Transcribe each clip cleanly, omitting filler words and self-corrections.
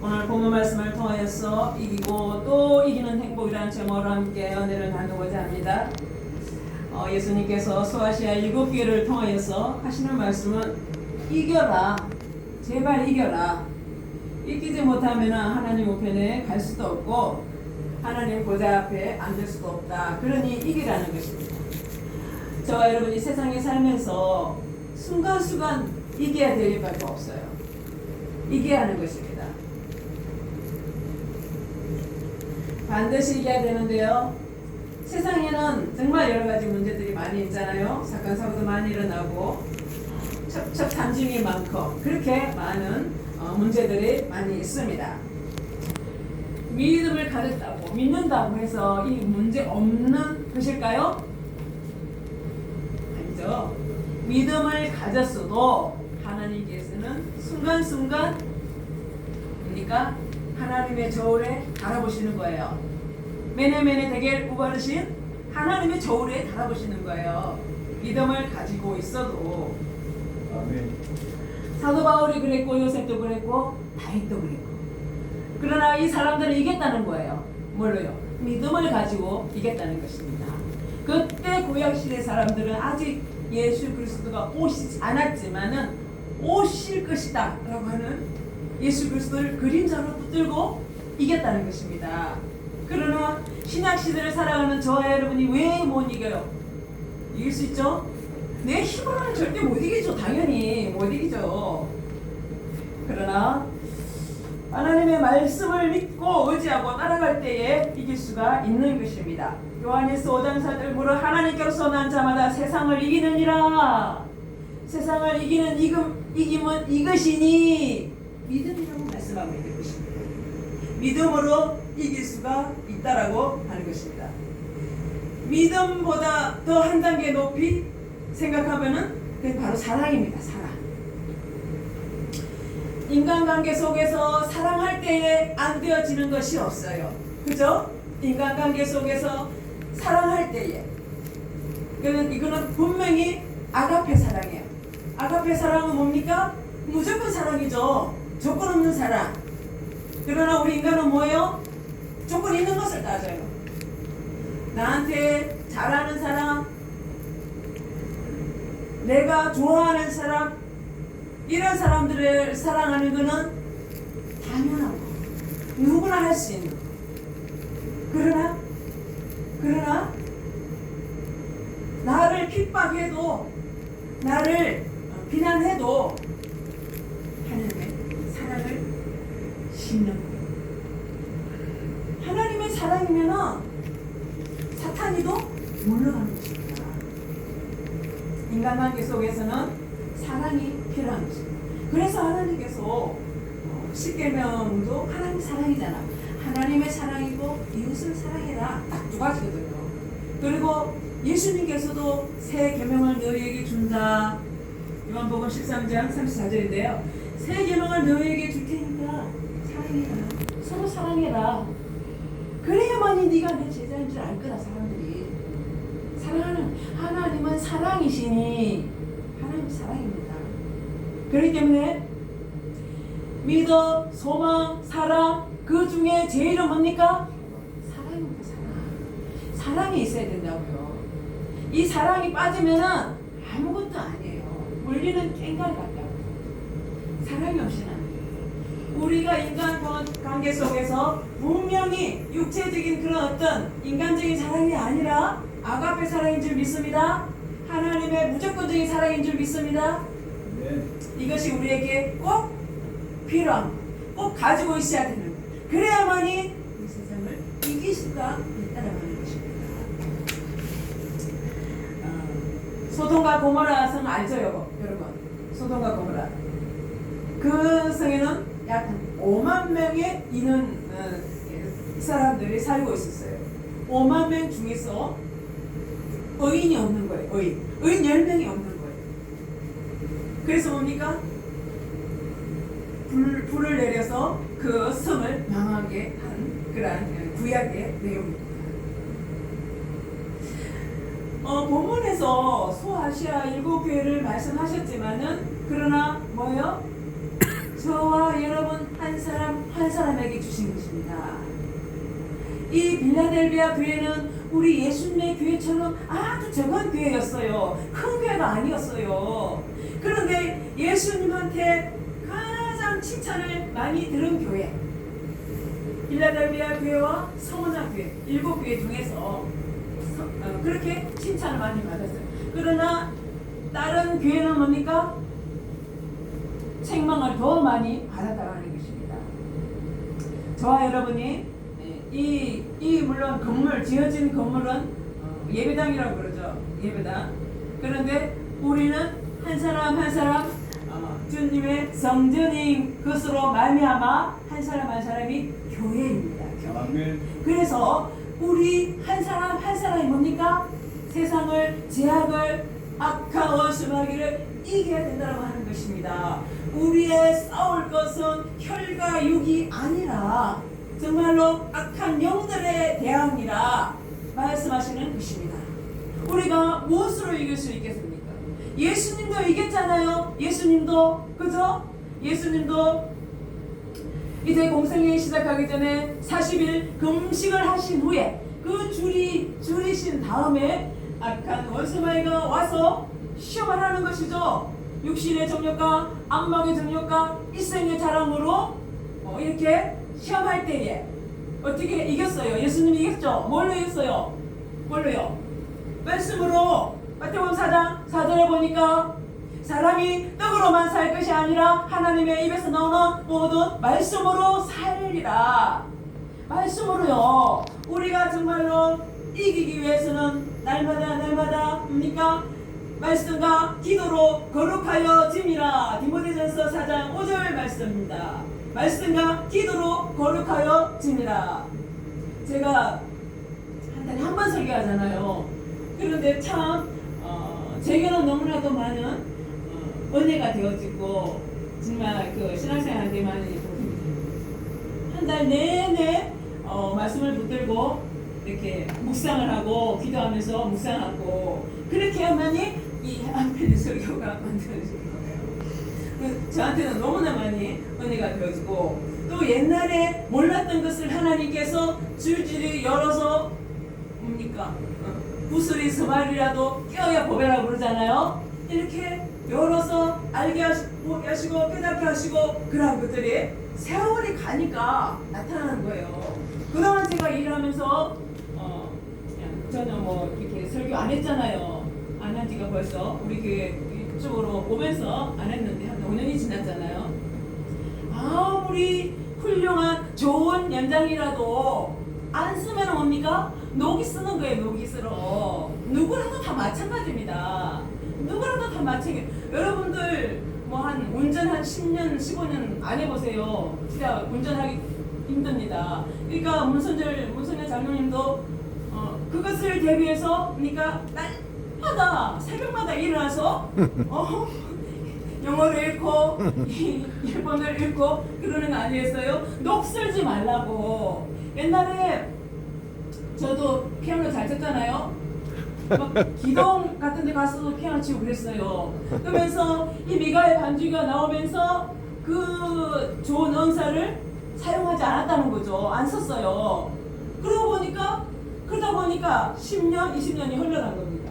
오늘 본문 말씀을 통하여서 이기고 또 이기는 행복이라는 제목으로 함께 은혜를 나누고자 합니다. 예수님께서 소아시아 7교회를 통하여서 하시는 말씀은 이겨라, 제발 이겨라. 이기지 못하면 하나님 우편에 갈 수도 없고 하나님 보좌 앞에 앉을 수도 없다. 그러니 이기라는 것입니다. 저와 여러분이 세상에 살면서 순간순간 이겨야 될 일밖에 없어요. 이겨야 하는 것입니다. 반드시 이겨야 되는데요. 세상에는 정말 여러 가지 문제들이 많이 있잖아요. 사건 사고도 많이 일어나고 첩첩산중이 많고 그렇게 많은 문제들이 많이 있습니다. 믿음을 가졌다고 믿는다고 해서 이 문제 없는 것일까요? 아니죠. 믿음을 가졌어도 하나님께서는 순간순간 그러니까 하나님의 저울에 달아보시는 거예요. 메네메네 대겔 우바르신 하나님의 저울에 달아보시는 거예요. 믿음을 가지고 있어도. 아멘. 사도 바울이 그랬고 요셉도 그랬고 다윗도 그랬고. 그러나 이 사람들은 이겼다는 거예요. 뭘로요? 믿음을 가지고 이겼다는 것입니다. 그때 구약시대 사람들은 아직 예수 그리스도가 오시지 않았지만은 오실 것이다 라고 하는 예수 그리스도를 그림자로 붙들고 이겼다는 것입니다. 그러나 신약시대를 살아가는 저와 여러분이 왜 못 이겨요? 이길 수 있죠? 내 힘으로는 절대 못 이기죠. 당연히 못 이기죠. 그러나 하나님의 말씀을 믿고 의지하고 따라갈 때에 이길 수가 있는 것입니다. 요한일서 5장 4절 무릇 하나님께로서 난 자마다 세상을 이기느니라. 세상을 이기는 이김은 이것이니 믿음이라고 말씀하고 있는 것입니다. 믿음으로 이길 수가 있다라고 하는 것입니다. 믿음보다 더 한 단계 높이 생각하면은 그게 바로 사랑입니다. 사랑. 인간관계 속에서 사랑할 때에 안 되어지는 것이 없어요. 그죠? 인간관계 속에서 사랑할 때에 이거는 분명히 아가페 사랑이에요. 아가페 사랑은 뭡니까? 무조건 사랑이죠. 조건 없는 사랑. 그러나 우리 인간은 뭐예요? 조건 있는 것을 따져요. 나한테 잘하는 사람, 내가 좋아하는 사람, 이런 사람들을 사랑하는 것은 당연하고 누구나 할 수 있는 거. 그러나 나를 핍박해도 나를 비난해도 하나님의 사랑을 심는 거예요. 하나님의 사랑이면 사탄이도 물러가는 것입니다. 인간관계 속에서는 사랑이 필요한 것입니다. 그래서 하나님께서 십계명도 하나님의 사랑이잖아. 하나님의 사랑이고 이웃을 사랑해라. 딱 두 가지거든요. 그리고 예수님께서도 새 계명을 너희에게 준다. 요한복음 13장 34절인데요. 새 계명을 너희에게 줄 테니까 사랑해라. 서로 사랑해라. 그래야만이 네가 내 제자인 줄 알 거다. 사람들이. 사랑하는 하나님은 사랑이시니 하나님 사랑입니다. 그렇기 때문에 믿어, 소망, 사랑 그 중에 제일은 뭡니까? 사랑입니다. 사랑이 있어야 된다고요. 이 사랑이 빠지면은 아무것도 아니에요. 물리는 깽가리 같다고. 사랑이 없이는 안 돼요. 우리가 인간 관계 속에서 분명히 육체적인 그런 어떤 인간적인 사랑이 아니라 아가페 사랑인 줄 믿습니다. 하나님의 무조건적인 사랑인 줄 믿습니다. 네. 이것이 우리에게 꼭 필요한, 꼭 가지고 있어야 되는 거예요. 그래야만이 이 세상을 이길 수가 있다는 것입니다. 소돔과 고모라 성 알죠, 여러분? 소돔과 고모라. 그 성에는 약 5만 명의 사람들이 살고 있었어요. 5만 명 중에서 의인이 없는 거예요. 의인 10명이 없는 거예요. 그래서 뭡니까? 불을 내려서 그 성을 망하게 한 그러한 구약의 내용입니다. 본문에서 소아시아 7교회를 말씀하셨지만은 그러나 뭐예요? 저와 여러분 한 사람 한 사람에게 주신 것입니다. 이 빌라델비아 교회는 우리 예수님의 교회처럼 아주 적은 교회였어요. 큰 교회가 아니었어요. 그런데 예수님한테 가장 칭찬을 많이 들은 교회, 빌라델비아 교회와 서머나 교회, 7교회 중에서 그렇게 칭찬을 많이 받았어요. 그러나 다른 교회는 뭡니까? 책망을 더 많이 받았다는 것입니다. 저와 여러분이 물론 건물, 지어진 건물은 예배당이라고 그러죠. 예배당. 그런데 우리는 한 사람 한 사람 주님의 성전인 것으로 말미암아 한 사람 한 사람이 교회입니다. 교회. 그래서 우리 한 사람 한 사람이 뭡니까? 세상을, 제약을, 악한 원수마귀를 이겨야 된다고 하는 것입니다. 우리의 싸울 것은 혈과 육이 아니라 정말로 악한 영들에 대항이라 말씀하시는 것입니다. 우리가 무엇으로 이길 수 있겠습니까? 예수님도 이겼잖아요. 예수님도, 그죠? 예수님도 이제 공생애 시작하기 전에 40일 금식을 하신 후에 그 줄이신 다음에 악한 원수마귀가 와서 시험을 하는 것이죠. 육신의 정욕과 안목의 정욕과 일생의 자랑으로 이렇게 시험할 때에 어떻게 이겼어요? 예수님이 이겼죠? 뭘로 이겼어요? 뭘로요? 말씀으로. 마태복음 4장 4절에 보니까 사람이 떡으로만 살 것이 아니라 하나님의 입에서 나오는 모든 말씀으로 살리라. 말씀으로요. 우리가 정말로 이기기 위해서는 날마다 뭡니까? 말씀과 기도로 거룩하여 짐이라. 디모데전서 4장 5절 말씀입니다. 말씀과 기도로 거룩하여 짐이라. 제가 한 달에 한 번 설교하잖아요. 그런데 참 제게는 너무나도 많은 은혜가 되어지고 정말 그 신앙생활한테 많은 도움이 됩니다. 한 달 내내 말씀을 붙들고 이렇게 묵상을 하고 기도하면서 묵상하고 그렇게 하면이 이 한편의 설교가 만들어지는 거예요. 저한테는 너무나 많이 은혜가 되어지고 또 옛날에 몰랐던 것을 하나님께서 줄줄이 열어서 뭡니까? 구슬이 서말이라도 껴야 보배라고 그러잖아요. 이렇게 열어서 알게 하시고 깨닫게 하시고 그런 것들이 세월이 가니까 나타나는 거예요. 그동안 제가 일하면서 저는 뭐 이렇게 설교 안 했잖아요. 안 한 지가 벌써 우리 교회 이쪽으로 오면서 안 했는데 한 5년이 지났잖아요. 아무리 훌륭한 좋은 연장이라도 안 쓰면 뭡니까? 녹이 쓰는 거예요. 녹이 쓸어. 누구라도 다 마찬가지입니다. 누구라도 다 마찬가지. 여러분들 뭐 한 운전 한 10년, 15년 안 해보세요. 진짜 운전하기 힘듭니다. 그러니까 문선열 장로님도 그것을 대비해서 그러니까 날마다 새벽마다 일어나서 영어를 읽고 일본어를 읽고 그러는 거 아니겠어요? 녹 쓸지 말라고. 옛날에 저도 피아노 잘 쳤잖아요. 막 기동 같은 데 가서도 피아노 치고 그랬어요. 그러면서 이 미가의 반주가 나오면서 그 좋은 은사를 사용하지 않았다는 거죠. 안 썼어요. 그러다 보니까 10년, 20년이 흘러간 겁니다.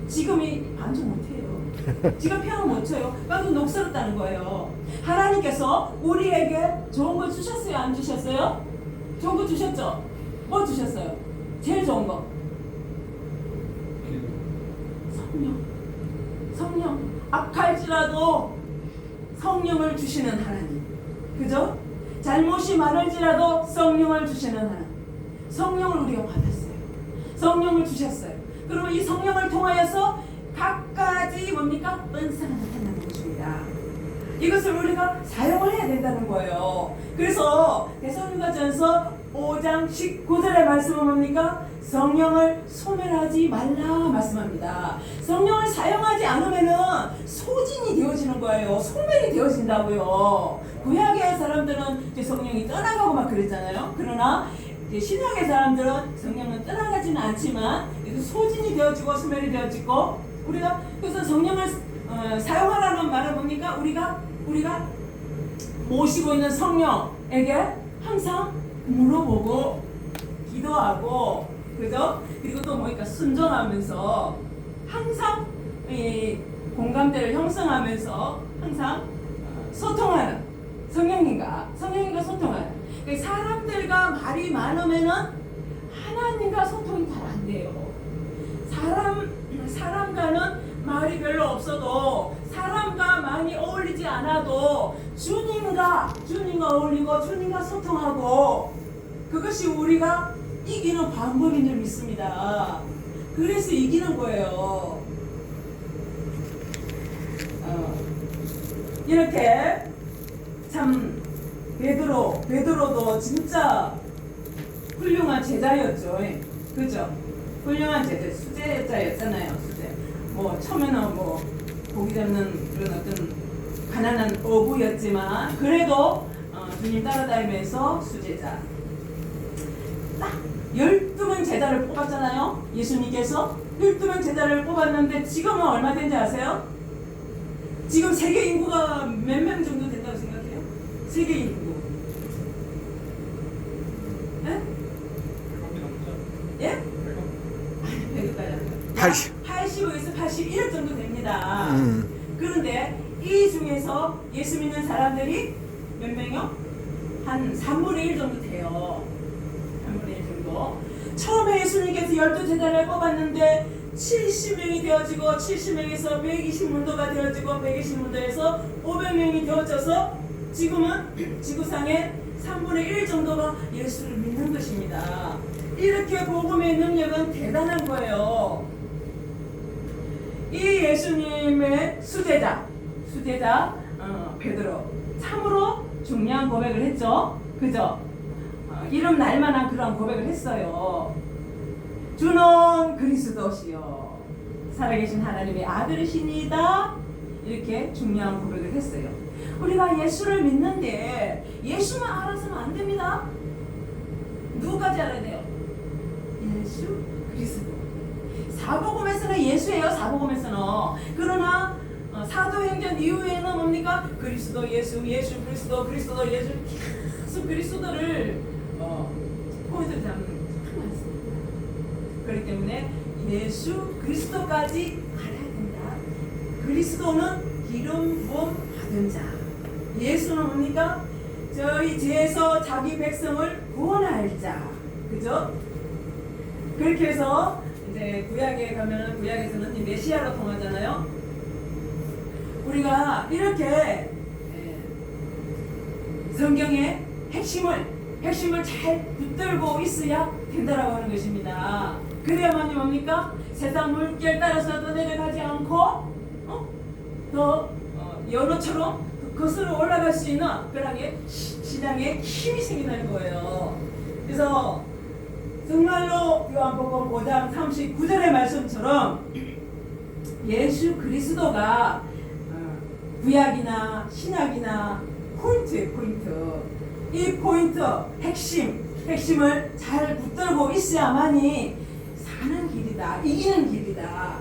지금이 반주 못해요. 지금 피아노 못 쳐요. 그래서 녹슬었다는 거예요. 하나님께서 우리에게 좋은 거 주셨어요? 안 주셨어요? 좋은 거 주셨죠? 뭐 주셨어요? 제일 좋은 거. 성령. 악할지라도 성령을 주시는 하나님. 그죠? 잘못이 많을지라도 성령을 주시는 하나님. 성령을 우리가 받았어요. 성령을 주셨어요. 그러면 이 성령을 통하여서 각가지 뭡니까? 은사가 나타나는 것입니다. 이것을 우리가 사용을 해야 된다는 거예요. 그래서 데살로니가전서 5장 19절의 말씀은 뭡니까? 성령을 소멸하지 말라 말씀합니다. 성령을 사용하지 않으면은 소진이 되어지는 거예요. 소멸이 되어진다고요. 구약의 사람들은 이제 성령이 떠나가고 막 그랬잖아요. 그러나 이제 신약의 사람들은 성령은 떠나가지는 않지만 소진이 되어지고 소멸이 되어지고 우리가 그래서 성령을 사용하라는 말은 뭡니까? 우리가 모시고 있는 성령에게 항상 물어보고 기도하고, 그죠? 그리고 또 뭐니까 순종하면서 항상 이 공감대를 형성하면서 항상 소통하는, 성령님과 소통하는. 사람들과 말이 많으면은 하나님과 소통이 잘 안 돼요. 사람과는 말이 별로 없어도, 사람과 많이 어울리지 않아도 주님과 어울리고 주님과 소통하고, 그것이 우리가 이기는 방법인 줄 믿습니다. 그래서 이기는 거예요. 이렇게 참 베드로도 진짜 훌륭한 제자였죠. 그죠? 훌륭한 제자, 수제자였잖아요. 수제. 뭐 처음에는 뭐 고기 잡는 그런 어떤 가난한 어부였지만 그래도 주님 따라다니면서 수제자. 딱 12명 제자를 뽑았잖아요. 예수님께서 12명 제자를 뽑았는데 지금은 얼마 된지 아세요? 지금 세계 인구가 몇 명 정도 된다고 생각해요? 세계 인구. 예? 예? 아니, 100까지 80억에서 81억 정도 됩니다. 그런데 이 중에서 예수 믿는 사람들이 몇 명이요? 한 3분의 1 정도 돼요. 3분의 1 정도. 처음에 예수님께서 12제자를 뽑았는데 70명이 되어지고 70명에서 120문도가 되어지고 120문도에서 500명이 되어져서 지금은 지구상의 3분의 1 정도가 예수를 믿는 것입니다. 이렇게 복음의 능력은 대단한 거예요. 이 예수님의 수제자 베드로 참으로 중요한 고백을 했죠. 그죠? 이름 날만한 그런 고백을 했어요. 주는 그리스도시요 살아계신 하나님의 아들이시니다. 이렇게 중요한 고백을 했어요. 우리가 예수를 믿는데 예수만 알아서는 안 됩니다. 누구까지 알아야 돼요? 예수 그리스도. 사복음에서는 예수예요. 사복음에서는. 그러나 사도행전 이후에는 뭡니까? 그리스도 예수 그리스도 예수, 계속 그리스도를 포인트를 잡는 참 많습니다. 그렇기 때문에 예수 그리스도까지 알아야 된다. 그리스도는 기름 부음 받은 자. 예수는 뭡니까? 저희 죄에서 자기 백성을 구원할 자. 그죠? 그렇게 해서 이제 구약에 가면은 구약에서는 메시아로 통하잖아요. 우리가 이렇게 성경의 핵심을 잘 붙들고 있어야 된다라고 하는 것입니다. 그래야만이 뭡니까? 세상 물결 따라서 떠내려가지 않고 더 연어처럼 거슬러 올라갈 수 있는 그런 신앙에 힘이 생긴다는 거예요. 그래서 정말로 요한복음 5장 39절의 말씀처럼 예수 그리스도가 구약이나 신약이나 포인트. 이 포인트, 핵심을 잘 붙들고 있어야만이 사는 길이다, 이기는 길이다.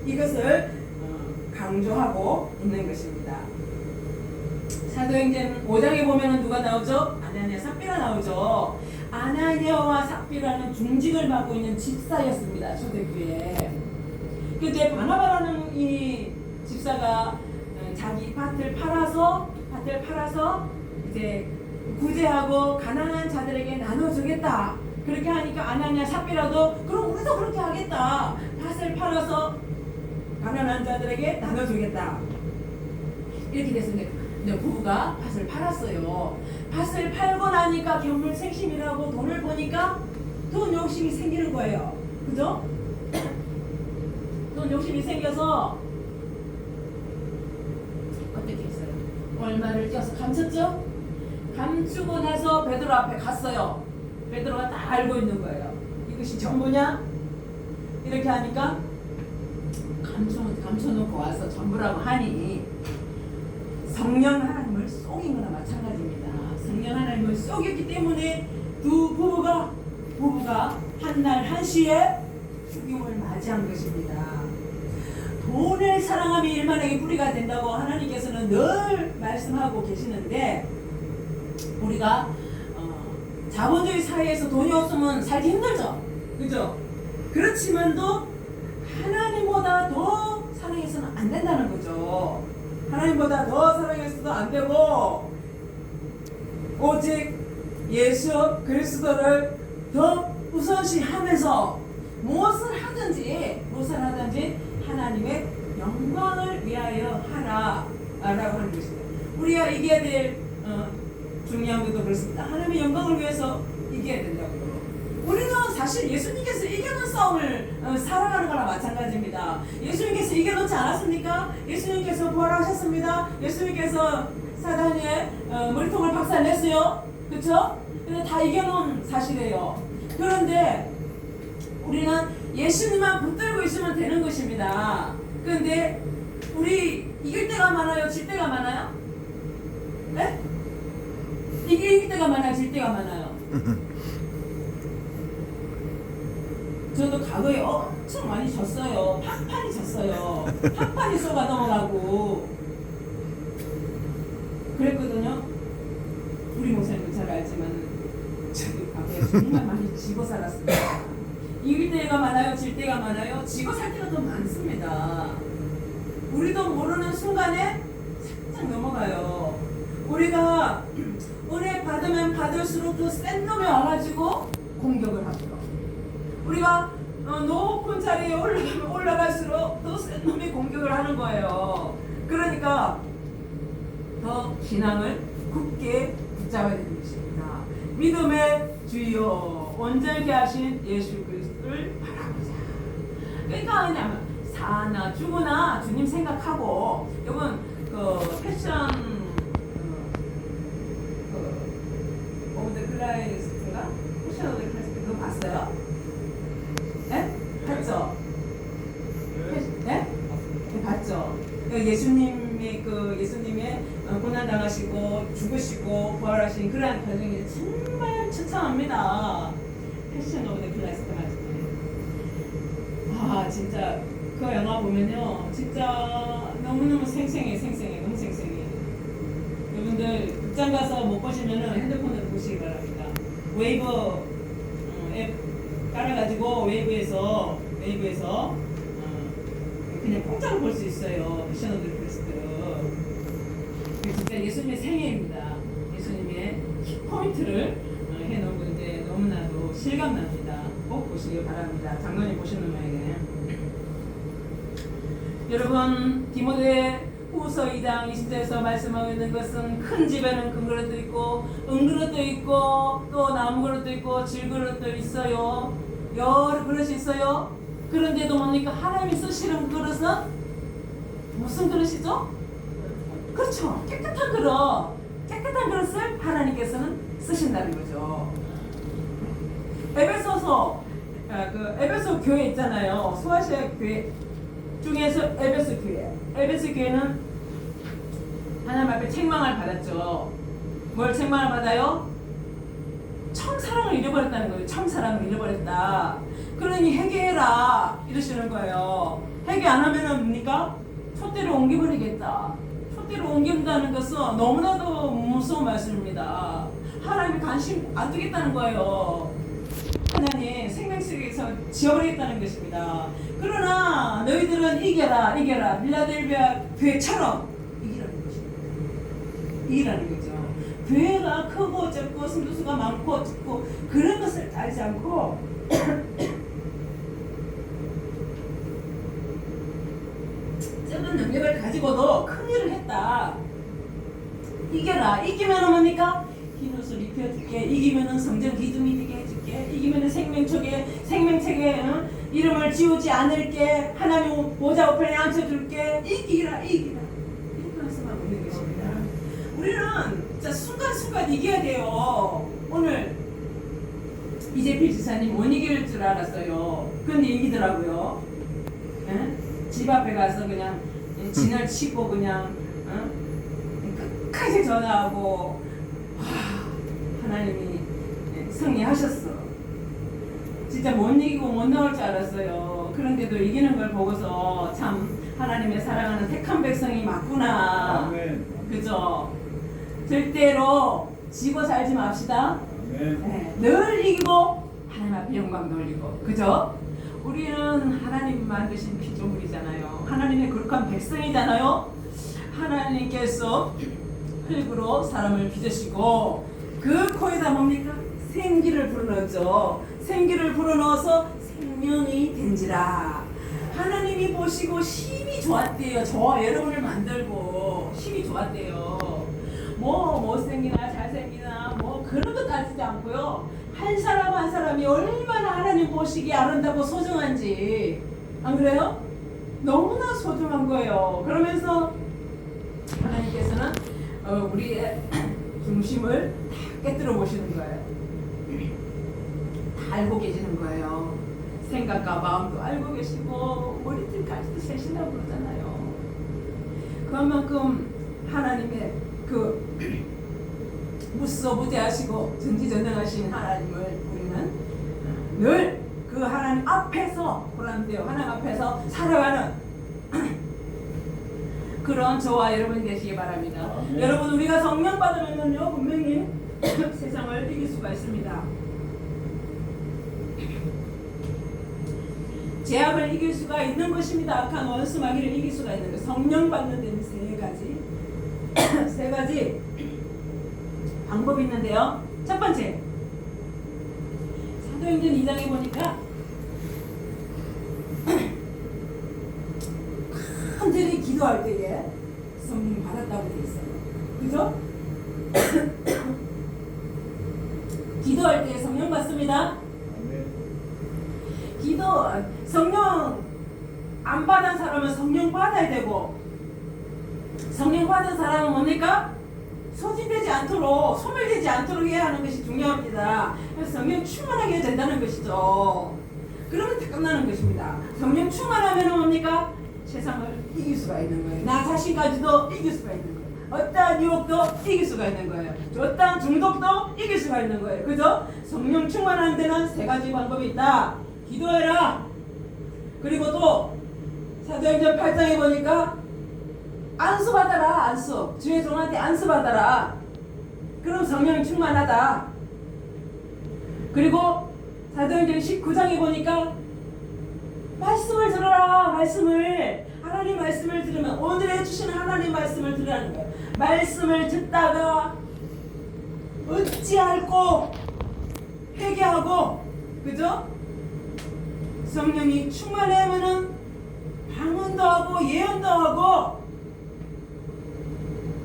이것을 강조하고 있는 것입니다. 사도행전 5장에 보면은 누가 나오죠? 아나니아 삽비라 나오죠. 아나니아와 삽비라는 중직을 맡고 있는 집사였습니다. 초대교회에. 그때 바나바라는 이 집사가 자기 밭을 팔아서 이제 구제하고 가난한 자들에게 나눠주겠다. 그렇게 하니까 아나니아 삽비라도 그럼 우리도 그렇게 하겠다. 밭을 팔아서 가난한 자들에게 나눠주겠다. 이렇게 됐습니다. 근데 부부가 밭을 팔았어요. 밭을 팔고 나니까 견물생심이라고 돈을 버니까 돈 욕심이 생기는 거예요. 그죠? 돈 욕심이 생겨서 어떻게 했어요? 얼마를 떼어서 감췄죠? 감추고 나서 베드로 앞에 갔어요. 베드로가 다 알고 있는 거예요. 이것이 전부냐? 이렇게 하니까 감춰놓고 와서 전부라고 하니 성령 하나님을 속인 거나 마찬가지입니다. 성령 하나님을 속였기 때문에 두 부부가 한날 한시에 죽임을 맞이한 것입니다. 돈을 사랑하면 일만에게 뿌리가 된다고 하나님께서는 늘 말씀하고 계시는데 우리가 자본주의 사회에서 돈이 없으면 살기 힘들죠. 그죠? 그렇지만도 하나님보다 더 사랑해서는 안 된다는 거죠. 하나님보다 더 사랑해서도 안 되고 오직 예수 그리스도를 더 우선시하면서 무엇을 하든지 하나님의 영광을 위하여 하라 라고 하는 것입니다. 우리가 이겨야 될 중요한 것도 그렇습니다. 하나님의 영광을 위해서 이겨야 된다고요. 우리는 사실 예수님께서 이겨놓은 싸움을 살아가는 거나 마찬가지입니다. 예수님께서 이겨놓지 않았습니까? 예수님께서 부활하셨습니다. 예수님께서 사단의 머리통을 박살냈어요. 그렇죠? 근데 다 이겨놓은 사실이에요. 그런데 우리는 예수님만 붙들고 있으면 되는 것입니다. 그런데 우리 이길 때가 많아요? 질 때가 많아요? 네? 이길 때가 많아요? 질 때가 많아요? 저도 과거에 엄청 많이 졌어요. 판판이 졌어요. 판판이 쏘가 넘어가고 그랬거든요. 우리 목사님도 잘 알지만 저도 과거에 정말 많이 지고 살았습니다. 이길 때가 많아요? 질 때가 많아요? 지고 살 때가 더 많습니다. 우리도 모르는 순간에 살짝 넘어가요. 우리가 은혜 받으면 받을수록 더 센 놈이 와가지고 공격을 하죠. 우리가 높은 자리에 올라가면 올라갈수록 더 센 놈이 공격을 하는 거예요. 그러니까 더 신앙을 굳게 붙잡아야 되는 것입니다. 믿음의 주여 온전케 하신 예수 그리스도를 바라보자. 그러니까 그냥 사나 죽으나 주님 생각하고 여러분 그 패션 오브 더 클라이스트인가? 패션 오브 더 클라이스트 그거 봤어요? 네? 봤죠? 네? 네? 봤죠? 예수님의 고난 당하시고 죽으시고 부활하신 그러한 과정이 정말 처참합니다. 패션 오브 더 클라이스트 맞죠? 아 진짜 그 영화 보면요 진짜 너무너무 생생해 너무 생생해. 여러분들 극장 가서 못 보시면은 핸드폰으로 보시기 바랍니다. 웨이브 앱 깔아가지고 웨이브에서 그냥 공짜로 볼 수 있어요. 패션 오브 더 클라이스트. 진짜 예수님의 생애입니다. 예수님의 키포인트를 해놓은 건데 너무나도 실감납니다. 꼭 보시길 바랍니다. 장로님 보시는 모양이네. 여러분 디모데 후서 2장 20절에서 말씀하고 있는 것은 큰 집에는 큰 그릇도 있고 은그릇도 있고 또 나무 그릇도 있고 질그릇도 있어요. 여러 그릇이 있어요. 그런데도 뭡니까? 하나님이 쓰시는 그릇은 무슨 그릇이죠? 그렇죠. 깨끗한 그릇을 하나님께서는 쓰신다는 거죠. 에베소 교회 있잖아요. 소아시아 교회 중에서 에베소 교회는 하나님 앞에 책망을 받았죠. 뭘 책망을 받아요? 청사랑을 잃어버렸다는 거예요. 청사랑을 잃어버렸다. 그러니 회개해라 이러시는 거예요. 회개 안 하면은 뭡니까? 촛대로 옮겨버리겠다. 촛대로 옮긴다는 것은 너무나도 무서운 말씀입니다. 하나님이 관심 안 두겠다는 거예요. 하나님 생명책에서 지어버리겠다는 것입니다. 그러나 너희들은 이겨라 빌라델비아 교회처럼 이기라는 거죠. 교회가 크고 적고 성도수가 많고 적고 그런 것을 따지지 않고 적은 능력을 가지고도 큰 일을 했다. 이겨라. 이기면 뭡니까? 흰 옷을 입혀줄게. 이기면은 성전 기둥이 되게 해줄게. 이기면은 생명책에 이름을 지우지 않을게. 하나님 보좌 우편에 앉혀줄게. 이기라. 이렇게 말씀하고 있는 것입니다. 우리는 진짜 순간순간 이겨야 돼요. 오늘 이재필 지사님 못 이길 줄 알았어요. 근데 이기더라고요. 집 앞에 가서 그냥 진을 치고 그냥 끝까지 전화하고 하나님이 승리하셨어. 진짜 못 이기고 못 나올 줄 알았어요. 그런데도 이기는 걸 보고서 참 하나님의 사랑하는 택한 백성이 맞구나. 아멘. 그죠? 절대로 지고 살지 맙시다. 아멘. 네, 늘 이기고 하나님 앞에 영광 돌리고, 그죠? 우리는 하나님 만드신 피조물이잖아요. 하나님의 거룩한 백성이잖아요. 하나님께서 흙으로 사람을 빚으시고 그 코에다 뭡니까? 생기를 불어넣죠. 생기를 불어넣어서 생명이 된지라. 하나님이 보시고 힘이 좋았대요. 저와 여러분을 만들고 힘이 좋았대요. 뭐 못생기나 잘생기나 뭐 그런 거 따지지 않고요. 한 사람 한 사람이 얼마나 하나님 보시기에 아름답고 소중한지, 안 그래요? 너무나 소중한 거예요. 그러면서 하나님께서는 우리의 중심을 다 깨뜨려 보시는 거예요. 다 알고 계시는 거예요. 생각과 마음도 알고 계시고 머리털까지도 세신다고 그러잖아요. 그만큼 하나님의 그 무소부재하시고 전지전능하신 하나님을 우리는 늘 그 하나님 앞에서 보람되어 하나님 앞에서 살아가는 그런 저와 여러분 되시기 바랍니다. 네. 여러분, 우리가 성령 받으면요 분명히 세상을 이길 수가 있습니다. 죄악을 이길 수가 있는 것입니다. 악한 원수 마귀를 이길 수가 있는 것. 성령 받는 데는 세 가지 방법이 있는데요. 첫 번째, 사도행전 2장에 보니까 간절히 기도할 때에 성령 받았다고 돼 있어요. 그죠? 기도할 때에 성령 받습니다. 아멘. 기도, 성령 안 받은 사람은 성령 받아야 되고, 성령 받은 사람은 뭡니까? 소진되지 않도록, 소멸되지 않도록 해야 하는 것이 중요합니다. 그래서 성령 충만하게 해야 된다는 것이죠. 그러면 다 끝나는 것입니다. 성령 충만하면 뭡니까? 세상을 이길 수가 있는 거예요. 나 자신까지도 이길 수가 있는 거예요. 어떠한 유혹도 이길 수가 있는 거예요. 어떠한 중독도 이길 수가 있는 거예요. 그죠? 성령 충만하는 데는 세 가지 방법이 있다. 기도해라. 그리고 또 사도행전 8장에 보니까 안수받아라. 안수. 주의 종한테 안수받아라. 그럼 성령이 충만하다. 그리고 사도행전 19장에 보니까 말씀을 들어라. 말씀을, 하나님 말씀을 들으면 오늘 해주시는 하나님 말씀을 들으라는 거예요. 말씀을 듣다가 어찌 앓고 회개하고, 그죠? 성령이 충만하면은 방언도 하고 예언도 하고.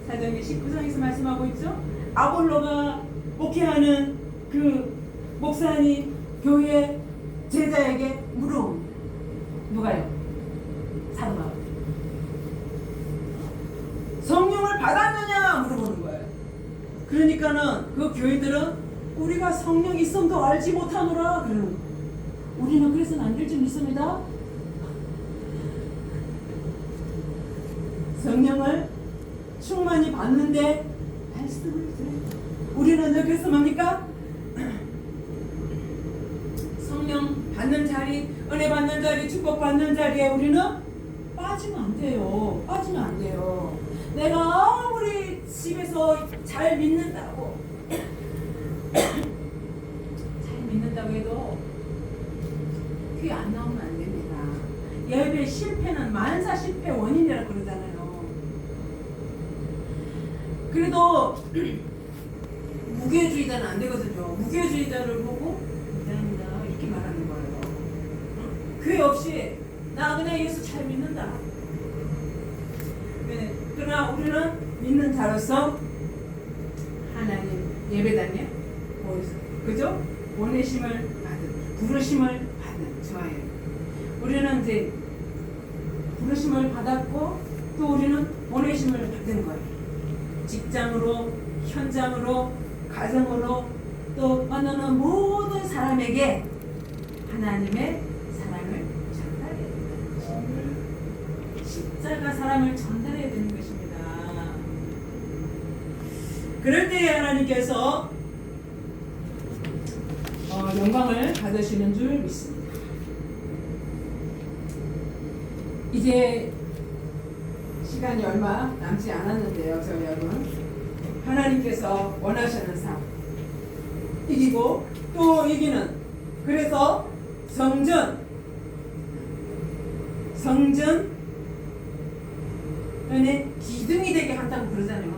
사도행전 19장에서 말씀하고 있죠. 아볼로가 목회하는 그 목사님 교회 제자에게 물어옵니다. 누가요? 사도 바울. 성령을 받았느냐 물어보는 거예요. 그러니까는 그 교회들은 우리가 성령 있음도 알지 못하노라 그러는 거예요. 우리는 그래서는 안 될 줄 믿습니다. 성령을 충만히 받는데 말씀을 들어요. 우리는 그래서 뭡니까? 성령 받는 자리, 은혜 받는 자리, 축복 받는 자리에 우리는 빠지면 안 돼요. 빠지면 안 돼요. 내가 아무리 집에서 잘 믿는다고 잘 믿는다고 해도 그게 안 나오면 안 됩니다. 예배 실패는 만사 실패 원인이라고 그러잖아요. 그래도 무교주의자는 안 되거든요. 무교주의자를 보고 미안합니다 이렇게 말하는 거예요. 교회 없이 나 그냥 예수 잘 믿는다. 네. 그러나 우리는 믿는 자로서 하나님 예배당에 그죠? 보내심을 받은, 부르심을 받은 저예요. 우리는 이제 부르심을 받았고 또 우리는 보내심을 받은 거예요. 직장으로, 현장으로, 가정으로 또 만나는 모든 사람에게 하나님의 사랑을 전달해야 된다. 십자가 사랑을 전달해야 되는 것입니다. 그럴 때에 하나님께서 영광을 받으시는 줄 믿습니다. 이제 시간이 얼마 남지 않았는데요, 저희 여러분. 하나님께서 원하시는 삶. 이기고 또 이기는. 그래서 성전의 기둥이 되게 한다고 그러잖아요.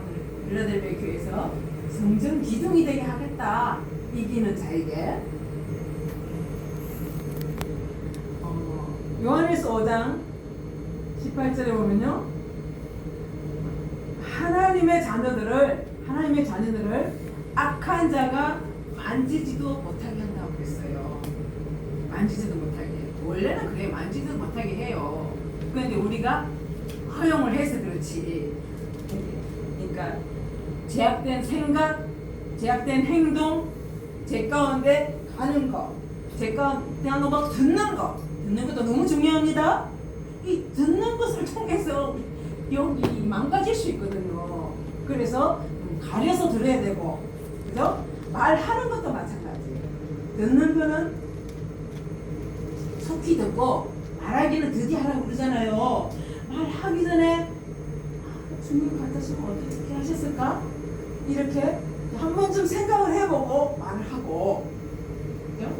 오늘 빌라델비아 교회에서 성전 기둥이 되게 하겠다. 이기는 자에게. 요한일서 5장 18절에 보면요, 하나님의 자녀들을 악한 자가 만지지도 못하게 한다고 그랬어요. 만지지도 못하게. 원래는 그래, 만지지도 못하게 해요. 그런데 우리가 허용을 해서 그렇지. 그러니까 제약된 생각, 제약된 행동, 제 가운데 가는 거, 제 가운데 하는 거, 듣는 것도 너무 중요합니다. 이 듣는 것을 통해서 여기 망가질 수 있거든요. 그래서 가려서 들어야 되고, 그죠? 말하는 것도 마찬가지. 듣는 거는 속히 듣고 말하기는 드디 하라고 그러잖아요. 말하기 전에 주님 같으시면 어떻게 하셨을까? 이렇게 한 번쯤 생각을 해보고 말을 하고, 그죠?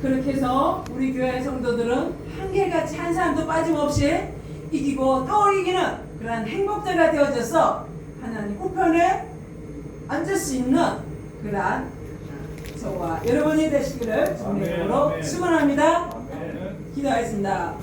그렇게 해서 우리 교회 성도들은 한결같이 한 사람도 빠짐없이 이기고 또 이기는 그러한 행복자가 되어져서 하나님 우편에 앉을 수 있는 그러한 저와 여러분이 되시기를 주님의 이름으로 축원합니다. 기도하겠습니다.